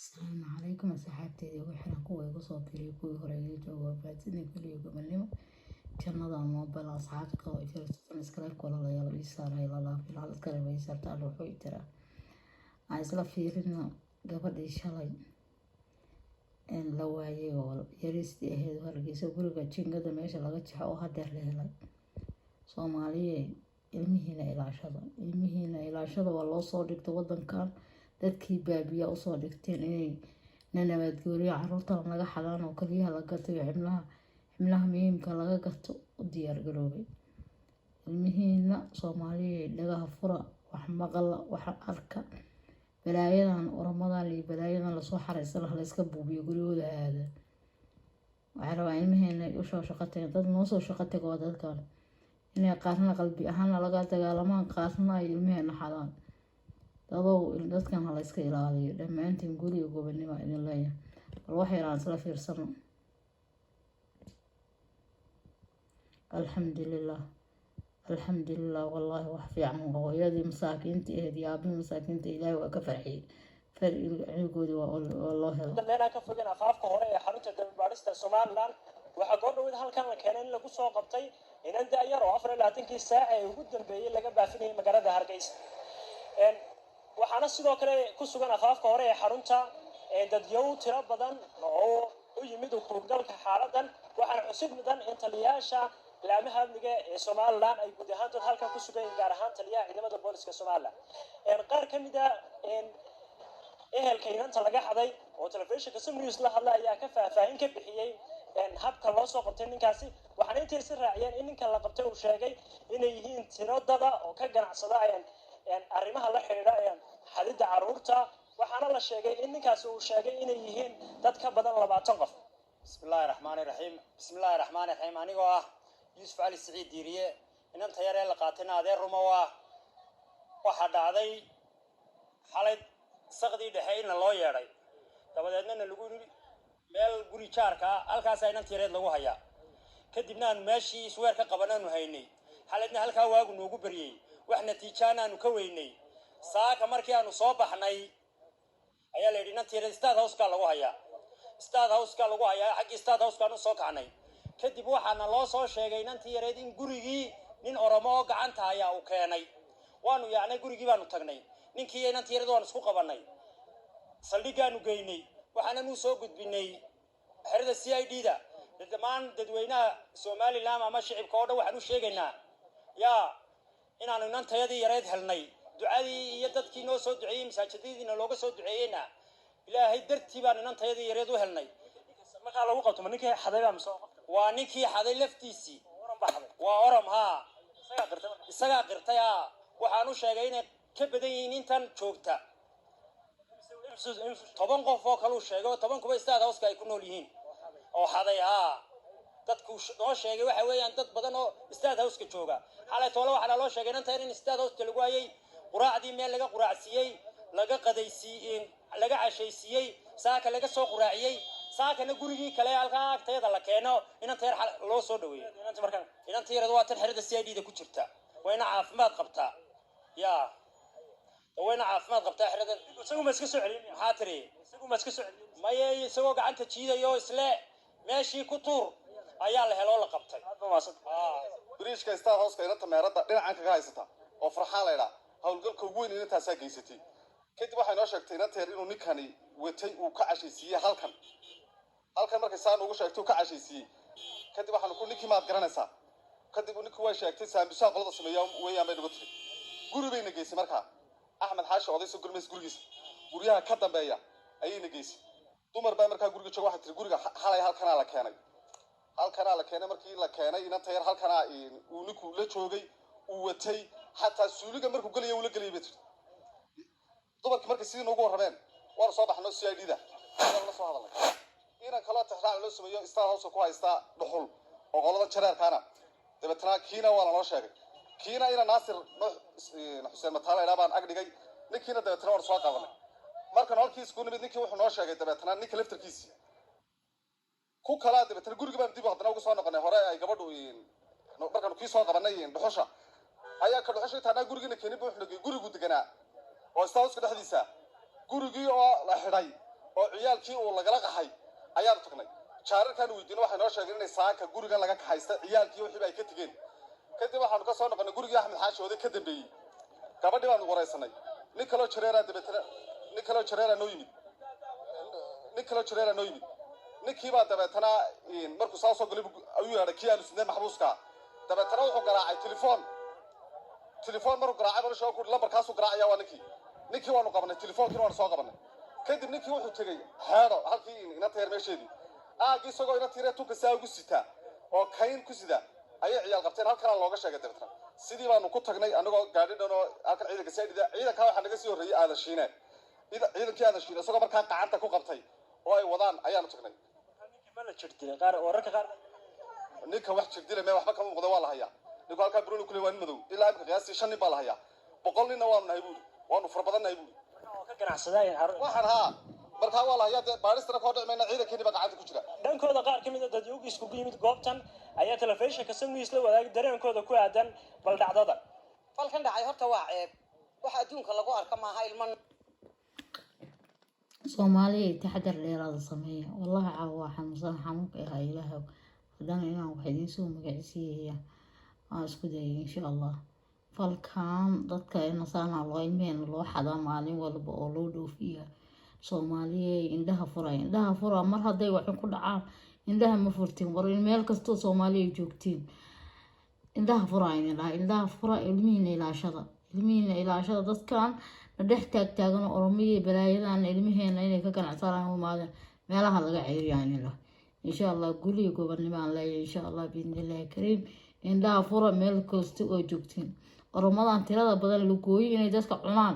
السلام عليكم أصحابتي وحنا كوي قصو بيري كوي هرايو جوا باتني كلي قبلني كان هذا موبايل أصحابي قوي فرصة نسكرك ولا لا يلا يسار هاي لا في العالم كلام يسار تعرف حوي ترى عايز لا فيرنا قبل إيشالي إن لو هاي ولا يريستي هذا هرجيس وقولك تشين قدر ماشي لا تشحى وهدر له Soomaaliye ilmihiina ilaashada waa loo soo dhigto wadankan dadkii baabiya usoo dhigteen inay nanabaadgooriyo caruurtan laga xadaan oo kaliyaha la gato iyo xibnaha muhiimka laga gato u diyaar garoobay ilmihiina Soomaaliye dhagaha fura wax maqala wax arka balaayadan oramadan iyo balaayadan lasoo xareysan la iska buubiyo gurigooda aada waxay rabaan ilmihiina u soo shaqateen dad noo soo shaqatay oo dadkan inay qaarna qalbi ahaan laga dagaalamaan qaarna ay ilmaheena xadaan dadkan hala iska ilaaliyo dhammaantiin guriga gobonimo idin leeyahay bal wax yaraan isla fiirsano alxamdulilah wallaahi wax fiican hooyadii masaakiinta ahayd iyo aabihii masaakiinta ilaahay waa ka farxiyey farcigoodii waa loo helo dadneenaa ka fogeen afaafka hore ee xarunta dambibaadhista Somaliland waxaa goordhoweyd halkan la keenay in lagu soo qabtay inaan daayar oo 24 saac ee ugu dambeeyay laga baafinayay magaalada Hargeysa waxaana sidoo kale ku sugan afaafka hore ee xarunta dadyow tiro badan oo u yimid howlgalka xaaladan waxaana cusub mudan in taliyaasha laamaha amniga ee Somaliland ay guud ahaan halkan ku sugan gaar ahaan taliyaha ciidamada booliska Somaliland qaar ka mid ah ehelka inanta laga xaday oo telefishinka Sun News la hadlay ayaa ka faahfaahin ka bixiyay habka loo soo qabtay ninkaasi waxaana intii si raaciyeen in ninka la qabtay uu sheegay inay yihiin tiro dada oo ka ganacsada arrimaha la xiriira xadida caruurta waxaana la sheegay in ninkaasi uu sheegay inay yihiin dad ka badan 20 qof bismillaahir rahmaanir rahiim anigoo ah Yuusuf Ali Saciid Diiriye inanta yar ee la qaatayna adeer rumo waxa dhacday xalay saqdii dhexe in loo yeeray dabadeedna lagu meel guri jaarka halkaas ayna tireed lagu hayaa kadibna aan meeshii isweer ka qabanaanu haynay xaladna halka waagu noogu bariyay wax natiijana aanu ka weynay saaka markii aanu soo baxnay ayaa la yidhi tireed State House-ka lagu hayaa xaqii State House-ka aanu soo kacnay kadib waxaana loo soo sheegay tireed in gurigii nin Oromo gacanta ayaa u keenay waanu yaacnay gurigii baanu tagnay ninkii ayna tireed waan isku qabanay saldhigaanu geynay waxaana nuu soo gudbinay xirada CID-da dhammaan dadweynaha Somaliland ama shacabka oo dhan waxaanu sheegaynaa inaanu inantayadii yareed helnay ducadii iyo dadkii noo soo duceeyay masaajidadiina looga soo duceeyayna ilaahay dartii baan inantayadii yareed u helnay marka lagu qabto ninkii xaday ama soo waa ninkii xaday laftiisii waa oram isaga qirtay waxaanu sheegay inay ka badan yihiin intan joogta 10 qof oo kale uu sheegay 10 kuba State House-ka ay ku nool yihiin oo xaday dadku noo sheegay waxa weeyaan dad badan oo State House-ka jooga xalay toole waxa loo sheegay in State House-ka lagu hayay quraacdii meel laga quraacsiiyay laga qadaysiiyay laga cashaysiiyay saaka laga soo quraaciyay saakana gurigii kale halka agteeda la keeno inanta yar loo soo dhaweeyay inanta yar waa tan xirada CID-da ku jirta wayna caafimaad qabtaa wayna caafimaad qabtaa xiradan isagu ma iska soo celin maxaa tiri isagu ma iska soo celin mayay isagoo gacanta jiidayo isla meeshii ku tuur ayaa la helo la qabtay bariishka State House-ka inanta meerada dhinacan kaga haysata oo farxaan leeyahay hawlgalka ugu weyn intaas ay geysatay kadib waxay noo sheegtay inanta yar inuu ninkani watay uu ka cashaysiiyay halkan markay saan ugu sheegtay uu ka cashaysiiyay kadib waxaanu ku ninkii maad garanaysaa kadib ninkii way sheegtay saambisa qolada sameeyaa weeyaan bay dhigtay guri bayna geysay markaa Ahmed Xaashi oday soo gurmays gurigiisa guriyaha ka dambeeya ayayna geysay dumar baa markaa guriga jooga waxa tiri guriga xalay halkana la keenay markii la keenay inanta yar halkana uu ninku la joogay uu watay hatta suuliga markuu galay uu la galay beetir dumarkii markii sidii ugu warrameen war soo baxno CID-da la soo hadalay inaan kala taxraac loo sameeyo State House ku haysta dhuxul oo qolada jareerkana dabeetana kiina waa loo sheegay kiina ina Naasir Xuseen Mataale baan ag dhigay ninkiina dabeetana war soo qabanay markan halkiis ku nimid ninkii wuxuu noo sheegay dabeetana ninka laftarkiisa ku kala dabeetana guriga baan dib hadana ugu soo noqonay hore ay gabadhu markan kii soo qabanay dhuxusha ayaa ka dhuxusha taana guriga keenay buu xulay gurigu deganaa oo State House-ka dhexdiisa gurigii oo la xidhay oo ciyaalkii uu lagala qaxay ayaanu tagnay jaararkaan weydiino waxay noo sheegeen inay saaka gurigan laga kaxaysta ciyaalkii wixii ay ka tegeen kadib waxaanu ka soo noqonay gurigii axmed xaashi oday ka dambeeyey gabadhii baanu waraysanay nin kaloo jareeraa dabeetana nin kaloo jareeraa noo yimid ninkii baa dabeetana markuu saa soo galay ayuu yeedhay kii aanu sidnay maxbuuska dabeetana wuxuu garaacay telefoon maruu garaacay bal shoo ku lambarkaasuu garaacaya waa ninkii waanu qabanay telefoonkiina waanu soo qabanay kadib ninkii wuxuu tegey xeedho halkii ina tayar meesheedii aagii isagoo ina tiiree tunka saa ugu sitaa oo kayn ku sida ayay ciyaal qabteen halkanaa looga sheegay dabeetana sidii baanu ku tagnay anagoo gaadhi dhan oo halkan ciidanka saadhida ciidankaa waxaa naga sii horreeyey aadan shiine ciidankii aadan shiine isagoo markaa gacanta ku qabtay oo ay wadaan ayaanu tagnay ma la jirdilay qaar wararka qaar ninka wax jirdilay mee waxba kama muuqda waa la hayaa ninku halkaa bruni kule waa nin madow ilaa imika qiyaastii 5 nin baa la hayaa 100 ninna waanu nahay buuri waanu fara badan nahay buuri oo ka ganacsadeen waxaan haa markaa waa la hayaa dee baadhistana ka hor dhicmayna ciidankeeni baa gacanta ku jira dhankooda qaar ka mid a dadyoogii iskugu yimid goobtan ayaa telefishinka Samiis la wadaagay dareenkooda ku aadan bal dhacdada falkan dhacay horta waa ceeb waxa adduunka lagu arka maaha ilman Soomaaliya taxadar dheeraad sameeya wallahi caawa xanuunka ah ilaahay hadana inaan wax idin soo magacisiiya aan isku dayay insha Allah falkan dadka inasana loo imeen loo xadaa maalin walba oo loo dhoofiya Soomaaliya indhaha fura mar haday wax ku dhacaan indhaha ma furtiin war meel kasto Soomaaliya joogtiin indhaha fura ilmihiina ilaashada dadkan dhex taagan Oromiya balaayadan ilmiheena inay ka ganacsadaan oo maadan meelaha laga ceyriyaan insha Allah guliga gobernimo aan leeyahay insha Allah biidnillaahi kariim indhaha fura meel kasto oo joogtiin Oromadan tirada badan lagu gooyay inay dadka cunaan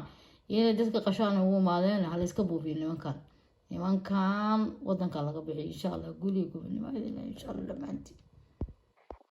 inay dadka qashaan ugu maadeen hal iska buufiin nimankan wadanka laga bixi insha Allah guliga gobernimo insha Allah dhamaantii